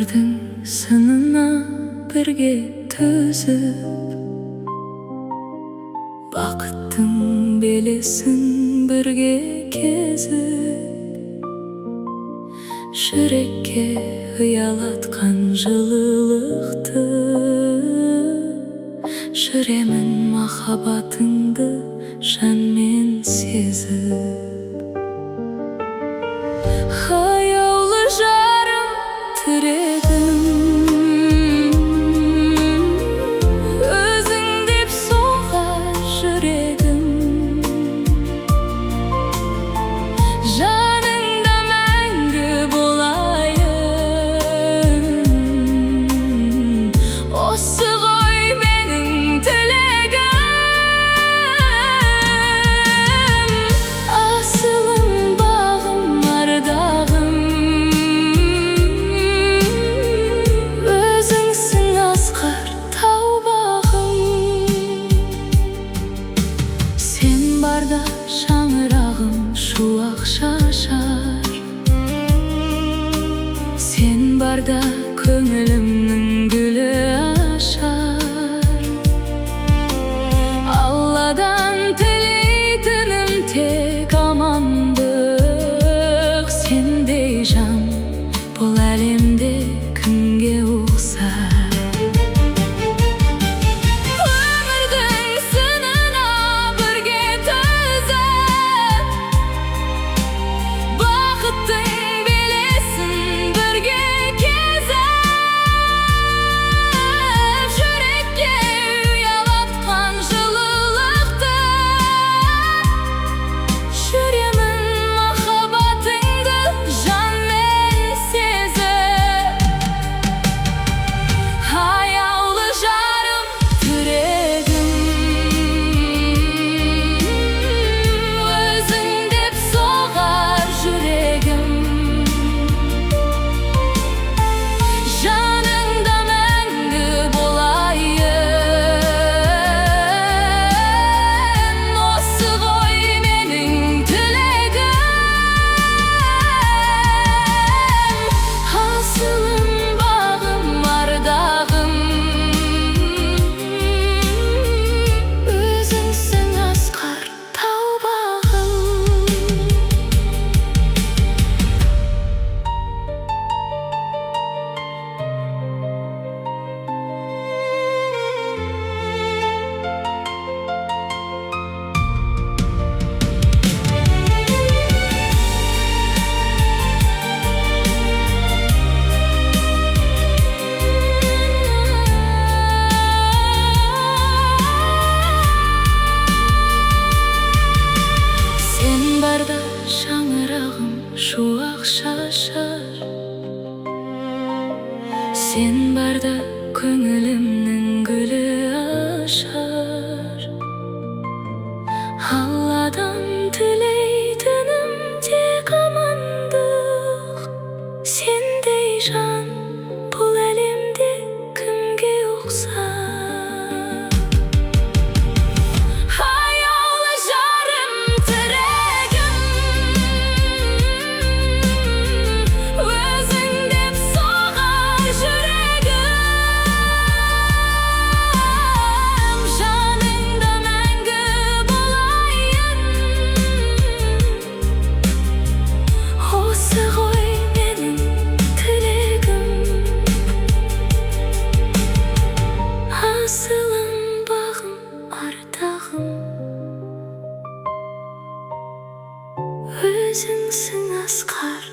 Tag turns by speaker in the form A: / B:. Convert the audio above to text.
A: өмірдің сынына бірге түзіп, бақыттың белесін бірге кезіп, жүрекке ұялатқан жылылықты, жүремін махаббатыңды жанмен сезіп. Аяулы жарым, тірегім, өзің деп соғар жүрегім, жаныңда мәңгі болайын. Осы ғой менің тілегім, асылым, бағым, ардағым, өзіңсің асқар тау бағым. Сен барда шаңырағым шуақ шашар, сен барда көңілімнің гүлі ашар. Алладан тілейтінім тек амандық, сендей жан бұл әлемде кімге ұқсар. Өмірдің сынына бірге түзіп, бақыттың белесін бірге кезіп, жүрекке ұялатқан жылылықты, жүремін махаббатыңды жанмен сезіп. Аяулы жарым, тірегім, өзің деп соғар жүрегім, жаныңда мәңгі болайын. Осы ғой менің тілегім, асылым, бағым, ардағым, өзіңсің асқар тау бағым. Сен барда шаңырағым шуақ шашар, сен барда көңілімнің гүлі ашар. Алладан тілейтінім тек амандық, сендей жан бұл әлемде кімге ұқсар. Аяулы жарым, тірегім, өзің деп соғар жүрегім, жаныңда мәңгі болайын. Осы ғой менің тілегім, асылым, бағым, ардағым, өзіңсің асқар